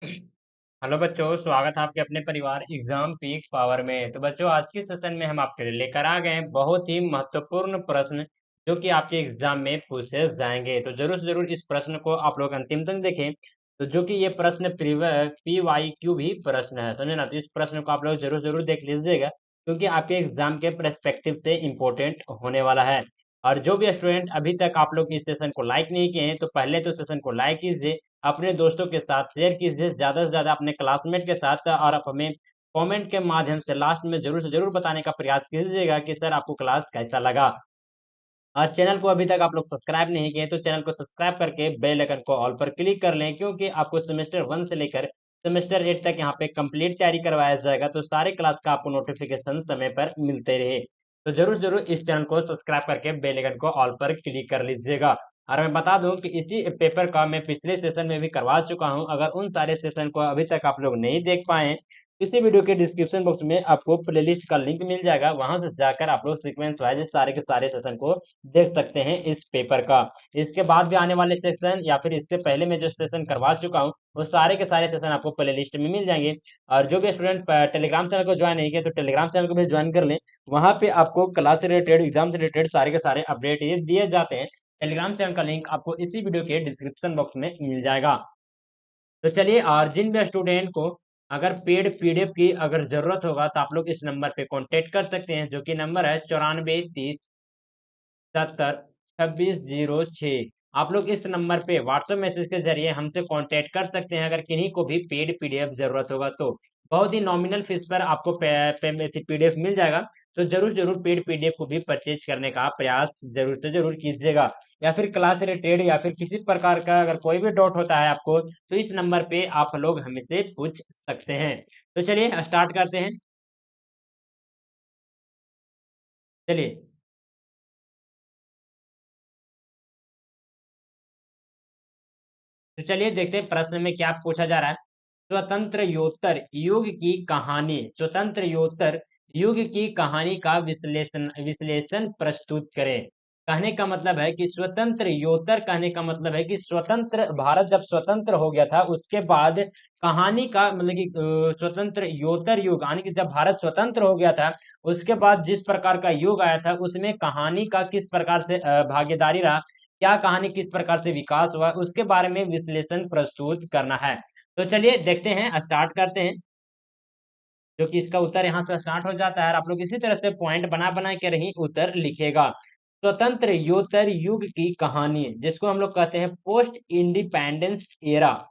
Hello बच्चों, स्वागत है आपके अपने परिवार एग्जाम पीक पावर में। तो बच्चों, आज के सेशन में हम आपके लिए लेकर आ गए हैं बहुत ही महत्वपूर्ण प्रश्न जो कि आपके एग्जाम में पूछे जाएंगे। तो जरूर से जरूर इस प्रश्न को आप लोग अंतिम तक देखें। तो जो कि ये प्रश्न PYQ भी प्रश्न है, समझे ना। तो इस प्रश्न को आप लोग जरूर जरूर देख लीजिएगा, क्योंकि आपके एग्जाम के पर्सपेक्टिव से इम्पोर्टेंट होने वाला है। और जो भी स्टूडेंट अभी तक आप लोग इस सेशन को लाइक नहीं किए हैं, तो पहले तो सेशन को लाइक कीजिए, अपने दोस्तों के साथ शेयर कीजिए, ज़्यादा से ज़्यादा अपने क्लासमेट के साथ, और आप हमें कमेंट के माध्यम से लास्ट में ज़रूर से ज़रूर बताने का प्रयास कीजिएगा कि सर आपको क्लास कैसा लगा। और चैनल को अभी तक आप लोग सब्सक्राइब नहीं किए तो चैनल को सब्सक्राइब करके बेल आइकन को ऑल पर क्लिक कर लें, क्योंकि आपको सेमेस्टर 1 से लेकर सेमेस्टर 8 तक यहाँ पे कंप्लीट तैयारी करवाया जाएगा। तो सारे क्लास का आपको नोटिफिकेशन समय पर मिलते रहे। तो जरूर जरूर इस चैनल को सब्सक्राइब करके बेल आइकन को ऑल पर क्लिक कर लीजिएगा। और मैं बता दूं कि इसी पेपर का मैं पिछले सेशन में भी करवा चुका हूं। अगर उन सारे सेशन को अभी तक आप लोग नहीं देख पाए हैं, इसी वीडियो के डिस्क्रिप्शन बॉक्स में आपको प्लेलिस्ट का लिंक मिल जाएगा, वहां से जाकर आप लोग सीक्वेंस वाइज सारे के सारे सेशन को देख सकते हैं इस पेपर का। इसके बाद भी आने वाले सेशन या फिर इससे पहले मैं जो सेशन करवा चुका हूँ, वो सारे के सारे सेशन आपको प्लेलिस्ट में मिल जाएंगे। और जो भी स्टूडेंट टेलीग्राम चैनल को ज्वाइन नहीं किया, तो टेलीग्राम चैनल को भी ज्वाइन कर लें। वहां पे आपको क्लास से रिलेटेड, एग्जाम से रिलेटेड सारे के सारे अपडेट ये दिए जाते हैं। टेलीग्राम चैनल का लिंक आपको इसी वीडियो के डिस्क्रिप्शन बॉक्स में मिल जाएगा। तो चलिए, और जिन भी स्टूडेंट को अगर पेड पीडीएफ की अगर जरूरत होगा, तो आप लोग इस नंबर पे कांटेक्ट कर सकते हैं, जो कि नंबर है 9430702606। आप लोग इस नंबर पे व्हाट्सएप मैसेज के जरिए हमसे कांटेक्ट कर सकते हैं, अगर किन्हीं को भी पेड पीडीएफ जरूरत होगा तो। बहुत ही नॉमिनल फीस पर आपको पीडीएफ मिल जाएगा। तो जरूर जरूर पेड पीडीएफ को भी परचेज करने का प्रयास जरूर से जरूर कीजिएगा। या फिर क्लास से रिलेटेड या फिर किसी प्रकार का अगर कोई भी डाउट होता है आपको, तो इस नंबर पे आप लोग हमसे पूछ सकते हैं। तो चलिए स्टार्ट करते हैं। चलिए, तो चलिए देखते हैं प्रश्न में क्या पूछा जा रहा है। स्वतंत्र युग की कहानी, स्वतंत्र युग की कहानी का विश्लेषण विश्लेषण प्रस्तुत करें। कहने का मतलब है कि स्वतंत्र योत्तर, कहने का मतलब है कि स्वतंत्र भारत जब स्वतंत्र हो गया था, उसके बाद कहानी का मतलब कि स्वतंत्र योत्तर युग, यानी कि जब भारत स्वतंत्र हो गया था, उसके बाद जिस प्रकार का युग आया था, उसमें कहानी का किस प्रकार से भागीदारी रहा, क्या कहानी किस प्रकार से विकास हुआ, उसके बारे में विश्लेषण प्रस्तुत करना है। तो चलिए देखते हैं, स्टार्ट करते हैं। जो कि इसका उत्तर यहाँ से स्टार्ट हो जाता है, और आप लोग इसी तरह से पॉइंट बना बना के रही उत्तर लिखेगा। स्वतंत्र योत्तर युग की कहानी, जिसको हम लोग कहते हैं पोस्ट इंडिपेंडेंस एरा,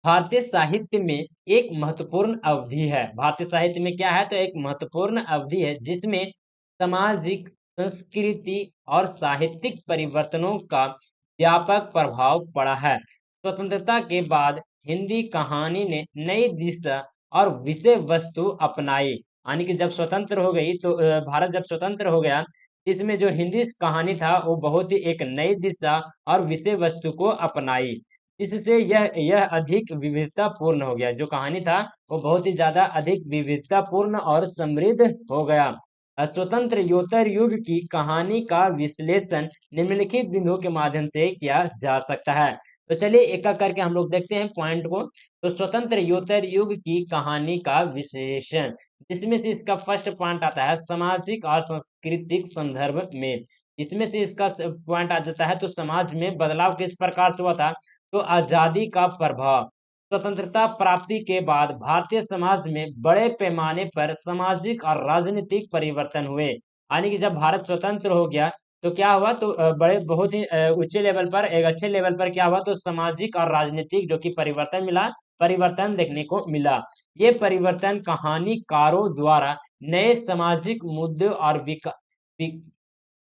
भारतीय साहित्य में एक महत्वपूर्ण अवधि है। भारतीय साहित्य में क्या है, तो एक महत्वपूर्ण अवधि है जिसमें सामाजिक, संस्कृति और साहित्यिक परिवर्तनों का व्यापक प्रभाव पड़ा है। स्वतंत्रता के बाद हिंदी कहानी ने नई दिशा और विषय वस्तु अपनाई, यानी कि जब स्वतंत्र हो गई तो भारत जब स्वतंत्र हो गया, इसमें जो हिंदी कहानी था वो बहुत ही एक नई दिशा और विषय वस्तु को अपनाई। इससे यह अधिक विविधतापूर्ण हो गया। जो कहानी था वो बहुत ही ज़्यादा अधिक विविधतापूर्ण और समृद्ध हो गया। स्वतंत्र योत्तर युग की कहानी का विश्लेषण निम्नलिखित बिंदुओं के माध्यम से किया जा सकता है। तो चलिए एक एक करके हम लोग देखते हैं पॉइंट को। तो स्वतंत्र योत्तर युग की कहानी का विश्लेषण, जिसमें से इसका फर्स्ट पॉइंट आता है सामाजिक और सांस्कृतिक संदर्भ में। इसमें से इसका पॉइंट आ जाता है, तो समाज में बदलाव किस प्रकार से हुआ था। तो आजादी का प्रभाव, स्वतंत्रता प्राप्ति के बाद भारतीय समाज में बड़े पैमाने पर सामाजिक और राजनीतिक परिवर्तन हुए, यानी कि जब भारत स्वतंत्र हो गया तो क्या हुआ, तो बड़े बहुत ही ऊंचे लेवल पर, एक अच्छे लेवल पर क्या हुआ, तो सामाजिक और राजनीतिक जो कि परिवर्तन मिला, परिवर्तन देखने को मिला। ये परिवर्तन कहानीकारों द्वारा नए सामाजिक मुद्दे और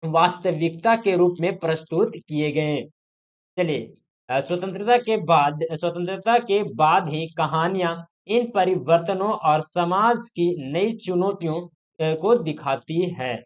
वास्तविकता के रूप में प्रस्तुत किए गए। चलिए, स्वतंत्रता के बाद ही कहानियां इन परिवर्तनों और समाज की नई चुनौतियों को दिखाती है।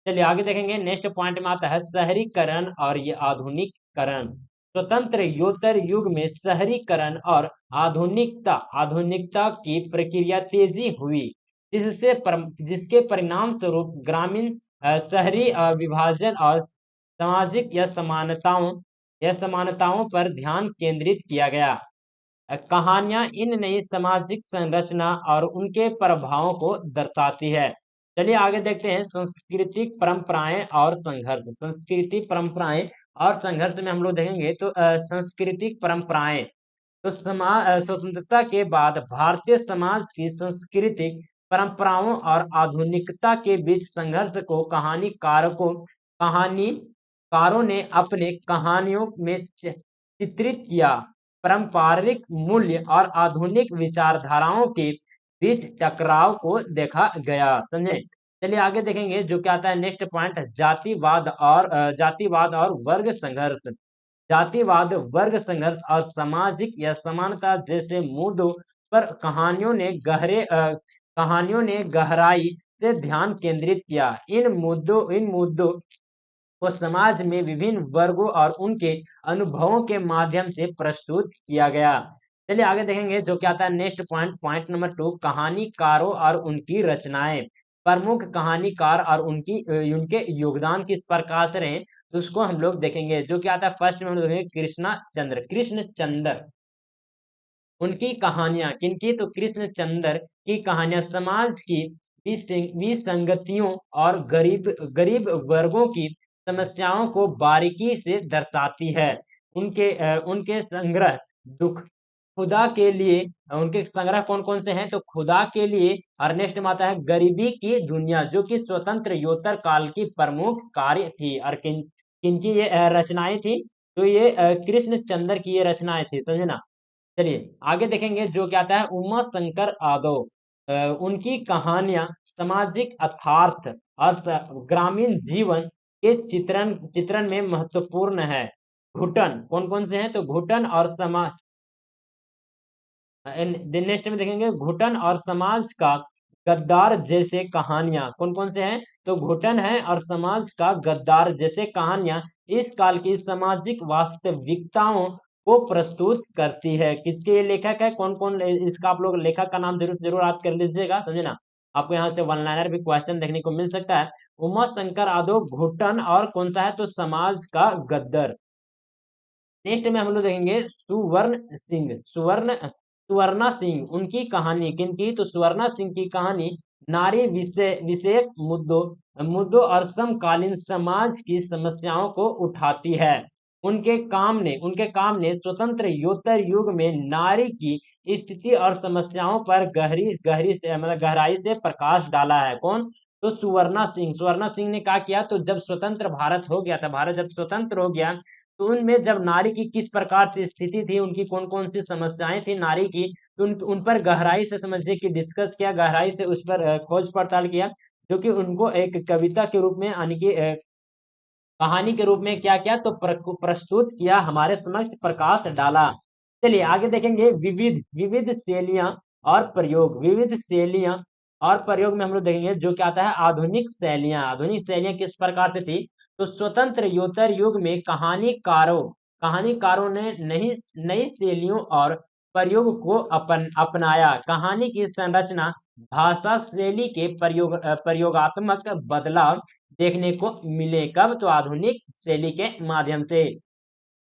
चलिए आगे देखेंगे। नेक्स्ट पॉइंट में आता है शहरीकरण और ये आधुनिकीकरण। स्वतंत्र योत्तर युग में शहरीकरण और आधुनिकता की प्रक्रिया तेजी हुई, जिसके परिणाम स्वरूप ग्रामीण शहरी विभाजन और सामाजिक या समानताओं पर ध्यान केंद्रित किया गया। कहानियां इन नई सामाजिक संरचना और उनके प्रभावों को दर्शाती है। चलिए आगे देखते हैं सांस्कृतिक परंपराएं और संघर्ष। संस्कृति परंपराएं और संघर्ष में हम लोग देखेंगे तो सांस्कृतिक परंपराएं तो स्वतंत्रता के बाद भारतीय समाज की सांस्कृतिक परंपराओं और आधुनिकता के बीच संघर्ष को कहानीकारों ने अपने कहानियों में चित्रित किया। पारंपरिक मूल्य और आधुनिक विचारधाराओं के बीच टकराव को देखा गया। समझे? चलिए आगे देखेंगे जो क्या आता है नेक्स्ट पॉइंट, जातिवाद और वर्ग संघर्ष। जातिवाद, वर्ग संघर्ष और सामाजिक या समानता जैसे मुद्दों पर कहानियों ने गहराई से ध्यान केंद्रित किया। इन मुद्दों को समाज में विभिन्न वर्गों और उनके अनुभवों के माध्यम से प्रस्तुत किया गया। चलिए आगे देखेंगे जो क्या आता है नेक्स्ट पॉइंट, पॉइंट नंबर 2, कहानीकारों और उनकी रचनाएं। प्रमुख कहानीकार और उनके योगदान किस प्रकार से रहे तो उसको हम लोग देखेंगे। जो क्या आता है फर्स्ट में हम लोग देखेंगे कृष्णचंद्र, उनकी कहानियां किनकी तो कृष्णचंद्र की कहानियां समाज की विसंगतियों और गरीब वर्गों की समस्याओं को बारीकी से दर्शाती है। उनके संग्रह दुख खुदा के लिए, उनके संग्रह कौन कौन से हैं तो खुदा के लिए और नेक्स्ट में आता है गरीबी की दुनिया, जो कि स्वतंत्र योत्तर काल की प्रमुख कार्य थी। और किनकी ये रचनाएं थी तो ये कृष्णचंद्र की ये रचनाएं थी। समझे ना? चलिए आगे देखेंगे जो क्या आता है उमा शंकर यादव। उनकी कहानियां सामाजिक यथार्थ और ग्रामीण जीवन के चित्रण में महत्वपूर्ण है। घुटन कौन कौन से हैं तो घुटन और समाज, नेक्स्ट में देखेंगे घुटन और समाज का गद्दार जैसे कहानियां कौन कौन से हैं तो घुटन है और समाज का गद्दार जैसे कहानियां इस काल की सामाजिक वास्तविकताओं को प्रस्तुत करती है। किसके ये लेखक है, कौन कौन इसका आप लोग लेखक का नाम जरूर से जरूर याद कर लीजिएगा। समझे ना? आपको यहाँ से वन लाइनर भी क्वेश्चन देखने को मिल सकता है। उमा शंकर यादव, घुटन और कौन सा है तो समाज का गद्दार। नेक्स्ट में हम लोग देखेंगे सुवर्णा सिंह, उनकी कहानी किनकी तो सुवर्णा सिंह की कहानी नारी विषयक मुद्दों और समकालीन समाज की समस्याओं को उठाती है। उनके काम ने स्वतंत्र योत्तर युग में नारी की स्थिति और समस्याओं पर गहराई से प्रकाश डाला है। कौन तो सुवर्णा सिंह ने क्या किया तो जब स्वतंत्र भारत हो गया था, भारत जब स्वतंत्र हो गया तो उनमें जब नारी की किस प्रकार से स्थिति थी, उनकी कौन कौन सी समस्याएं थी नारी की, तो उन पर गहराई से समझिए कि डिस्कस किया, गहराई से उस पर खोज पड़ताल किया, जो कि उनको एक कविता के रूप में यानी कि कहानी के रूप में क्या किया तो प्रस्तुत किया, हमारे समक्ष प्रकाश डाला। चलिए आगे देखेंगे विविध शैलियां और प्रयोग। विविध शैलियां और प्रयोग में हम लोग देखेंगे जो क्या आता है आधुनिक शैलियां किस प्रकार से थी तो स्वतंत्र योत्तर युग में कहानीकारों ने नई शैलियों और प्रयोग को अपनाया। कहानी की संरचना भाषा शैली के प्रयोगात्मक बदलाव देखने को मिले। कब तो आधुनिक शैली के माध्यम से।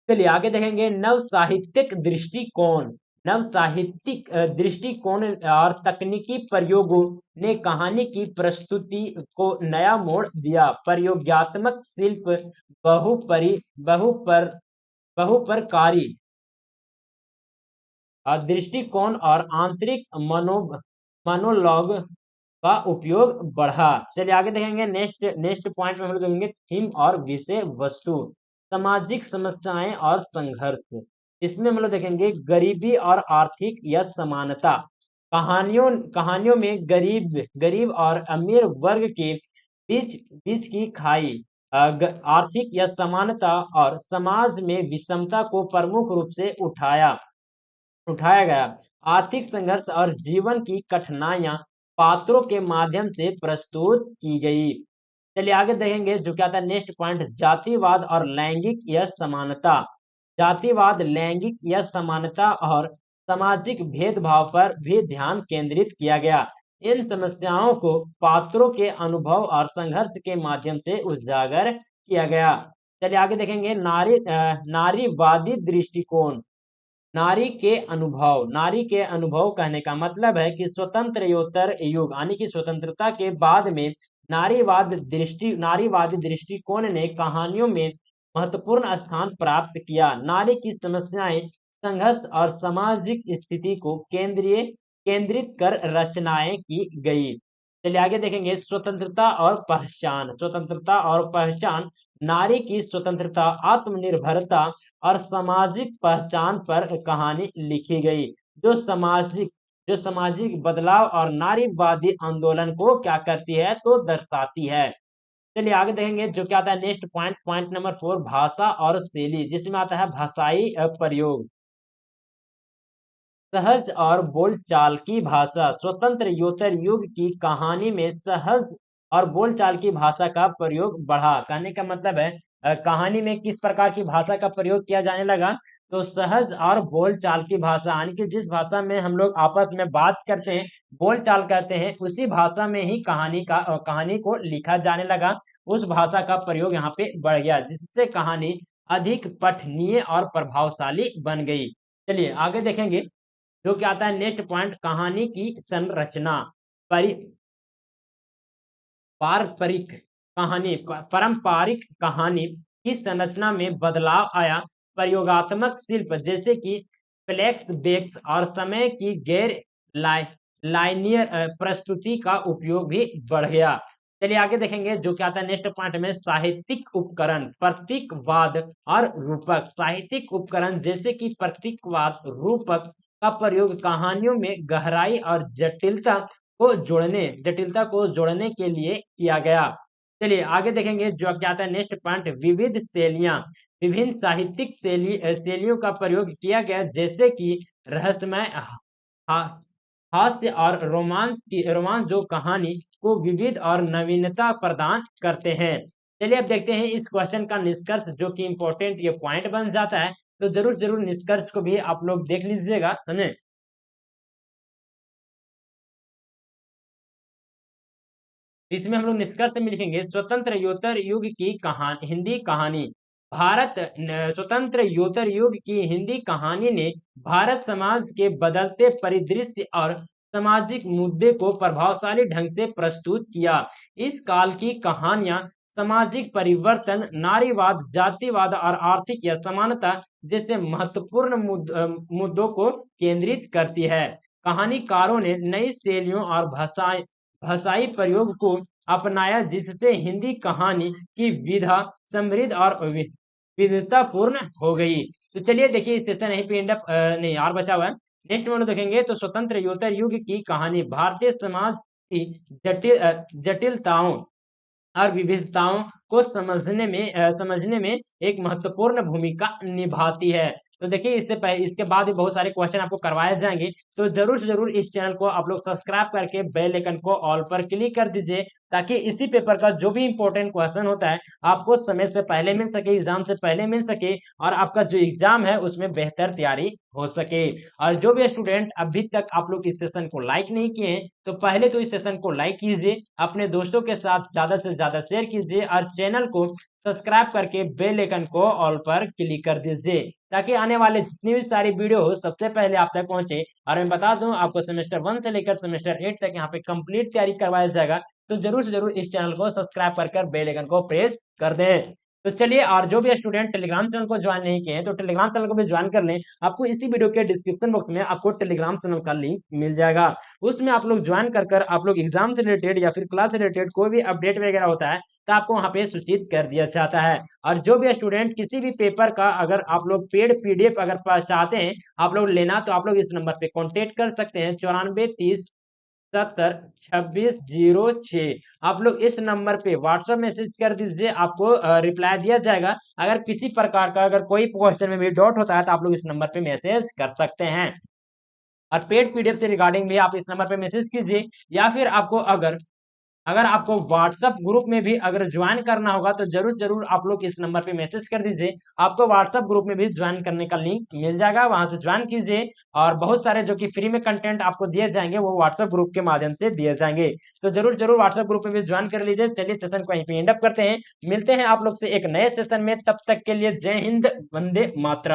चलिए आगे देखेंगे नव साहित्यिक दृष्टिकोण और तकनीकी प्रयोगों ने कहानी की प्रस्तुति को नया मोड़ दिया। प्रयोगात्मक शिल्प बहुप्रकारी दृष्टिकोण और आंतरिक मोनोलॉग का उपयोग बढ़ा। चलिए आगे देखेंगे नेक्स्ट पॉइंट में हम लोग देखेंगे थीम और विषय वस्तु, सामाजिक समस्याएं और संघर्ष। इसमें हम लोग देखेंगे गरीबी और आर्थिक या समानता। कहानियों में गरीब और अमीर वर्ग के बीच की खाई, आर्थिक या समानता और समाज में विषमता को प्रमुख रूप से उठाया गया। आर्थिक संघर्ष और जीवन की कठिनाइयां पात्रों के माध्यम से प्रस्तुत की गई। चलिए आगे देखेंगे जो क्या था नेक्स्ट पॉइंट जातिवाद और लैंगिक या समानता। जातिवाद, लैंगिक या समानता और सामाजिक भेदभाव पर भी ध्यान केंद्रित किया गया। इन समस्याओं को पात्रों के अनुभव और संघर्ष के माध्यम से उजागर किया गया। चलिए आगे देखेंगे नारीवादी दृष्टिकोण। नारी के अनुभव कहने का मतलब है कि स्वतंत्रोत्तर युग यानी कि स्वतंत्रता के बाद में नारीवादी दृष्टिकोण ने कहानियों में महत्वपूर्ण स्थान प्राप्त किया। नारी की समस्याएं, संघर्ष और सामाजिक स्थिति को केंद्रित कर रचनाएं की गई। चलिए आगे देखेंगे स्वतंत्रता और पहचान। नारी की स्वतंत्रता, आत्मनिर्भरता और सामाजिक पहचान पर कहानी लिखी गई, जो सामाजिक बदलाव और नारीवादी आंदोलन को क्या करती है तो दर्शाती है। चलिए आगे देखेंगे जो क्या आता है नेक्स्ट पॉइंट नंबर 4, भाषा और शैली, जिसमें आता है भाषाई प्रयोग। सहज और बोलचाल की भाषा। स्वतंत्रोत्तर युग की कहानी में सहज और बोलचाल की भाषा का प्रयोग बढ़ा। कहने का मतलब है कहानी में किस प्रकार की भाषा का प्रयोग किया जाने लगा तो सहज और बोलचाल की भाषा, यानी कि जिस भाषा में हम लोग आपस में बात करते हैं, बोलचाल करते हैं, उसी भाषा में ही कहानी को लिखा जाने लगा। उस भाषा का प्रयोग यहाँ पे बढ़ गया, जिससे कहानी अधिक पठनीय और प्रभावशाली बन गई। चलिए आगे देखेंगे जो क्या आता है नेक्स्ट पॉइंट, कहानी की संरचना। परि पारंपरिक कहानी की संरचना में बदलाव आया। प्रयोगात्मक शिल्प जैसे कि फ्लैक्स बेक्स और समय की गैर लाइनियर प्रस्तुति का उपयोग भी बढ़ गया। चलिए आगे देखेंगे जो क्या आता है नेक्स्ट पॉइंट में, साहित्यिक उपकरण, प्रतीकवाद और रूपक। साहित्यिक उपकरण जैसे कि प्रतीकवाद, रूपक का प्रयोग कहानियों में गहराई और जटिलता को जोड़ने के लिए किया गया। चलिए आगे देखेंगे जो क्या आता है नेक्स्ट पॉइंट, विविध शैलियां। विभिन्न साहित्यिक शैलियों का प्रयोग किया गया, जैसे कि रहस्यमय, हास्य और रोमांस जो कहानी को विविध और नवीनता प्रदान करते हैं। चलिए अब देखते हैं इस क्वेश्चन का निष्कर्ष, जो कि इम्पोर्टेंट ये पॉइंट बन जाता है, तो जरूर निष्कर्ष को भी आप लोग देख लीजिएगा, समझे। इसमें हम लोग निष्कर्ष में लिखेंगे स्वतंत्रोत्तर युग की हिंदी कहानी। स्वतंत्रोत्तर युग की हिंदी कहानी ने भारत समाज के बदलते परिदृश्य और सामाजिक मुद्दे को प्रभावशाली ढंग से प्रस्तुत किया। इस काल की कहानियां सामाजिक परिवर्तन, नारीवाद, जातिवाद और आर्थिक असमानता जैसे महत्वपूर्ण मुद्दों को केंद्रित करती है। कहानीकारों ने नई शैलियों और भाषाई प्रयोग को अपनाया, जिससे हिंदी कहानी की विधा समृद्ध और विविधतापूर्ण हो गई। तो चलिए देखिए सेशन यहीं पे नहीं और बचा हुआ है। नेक्स्ट में देखेंगे तो स्वतंत्रोत्तर युग की कहानी भारतीय समाज की जटिलताओं और विविधताओं को समझने में एक महत्वपूर्ण भूमिका निभाती है। तो देखिए इसके बाद भी बहुत सारे क्वेश्चन आपको करवाए जाएंगे, तो जरूर से जरूर इस चैनल को आप लोग सब्सक्राइब करके बेल आइकन को ऑल पर क्लिक कर दीजिए, ताकि इसी पेपर का जो भी इंपॉर्टेंट क्वेश्चन होता है आपको समय से पहले मिल सके, एग्जाम से पहले मिल सके, और आपका जो एग्जाम है उसमें बेहतर तैयारी हो सके। और जो भी स्टूडेंट अभी तक आप लोग इस सेशन को लाइक नहीं किए हैं, तो पहले तो इस सेशन को लाइक कीजिए, अपने दोस्तों के साथ ज्यादा से ज्यादा शेयर कीजिए, और चैनल को सब्सक्राइब करके बेल आइकन को ऑल पर क्लिक कर दीजिए, ताकि आने वाले जितनी भी सारी वीडियो हो सबसे पहले आप तक पहुंचे। और मैं बता दूं आपको सेमेस्टर 1 से लेकर सेमेस्टर 8 तक यहाँ पे कंप्लीट तैयारी करवाया जाएगा, तो जरूर से जरूर इस चैनल को सब्सक्राइब कर बेल आइकन को प्रेस कर दें। तो चलिए, और जो भी स्टूडेंट टेलीग्राम चैनल को ज्वाइन नहीं किए हैं तो टेलीग्राम चैनल को भी ज्वाइन कर लें। आपको इसी वीडियो के डिस्क्रिप्शन बॉक्स में आपको टेलीग्राम चैनल का लिंक मिल जाएगा। उसमें आप लोग ज्वाइन कर आप लोग एग्जाम से रिलेटेड या फिर क्लास से रिलेटेड कोई भी अपडेट वगैरह होता है तो आपको वहाँ पे सूचित कर दिया जाता है। और जो भी स्टूडेंट किसी भी पेपर का अगर आप लोग पेड पीडीएफ अगर चाहते हैं आप लोग लेना, तो आप लोग इस नंबर पे कांटेक्ट कर सकते हैं 9430702606। आप लोग इस नंबर पे व्हाट्सएप मैसेज कर दीजिए, आपको रिप्लाई दिया जाएगा। अगर किसी प्रकार का अगर कोई क्वेश्चन में भी डाउट होता है तो आप लोग इस नंबर पे मैसेज कर सकते हैं। और पेड पीडीएफ से रिगार्डिंग भी आप इस नंबर पे मैसेज कीजिए, या फिर आपको अगर आपको व्हाट्सएप ग्रुप में भी अगर ज्वाइन करना होगा तो जरूर आप लोग इस नंबर पे मैसेज कर दीजिए, आपको व्हाट्सएप ग्रुप में भी ज्वाइन करने का लिंक मिल जाएगा, वहां से ज्वाइन कीजिए। और बहुत सारे जो कि फ्री में कंटेंट आपको दिए जाएंगे वो व्हाट्सएप ग्रुप के माध्यम से दिए जाएंगे, तो जरूर व्हाट्सएप ग्रुप में भी ज्वाइन कर लीजिए। चलिए सेशन को यहीं पे एंड अप करते हैं, मिलते हैं आप लोग से एक नए सेशन में, तब तक के लिए जय हिंद, वंदे मातरम।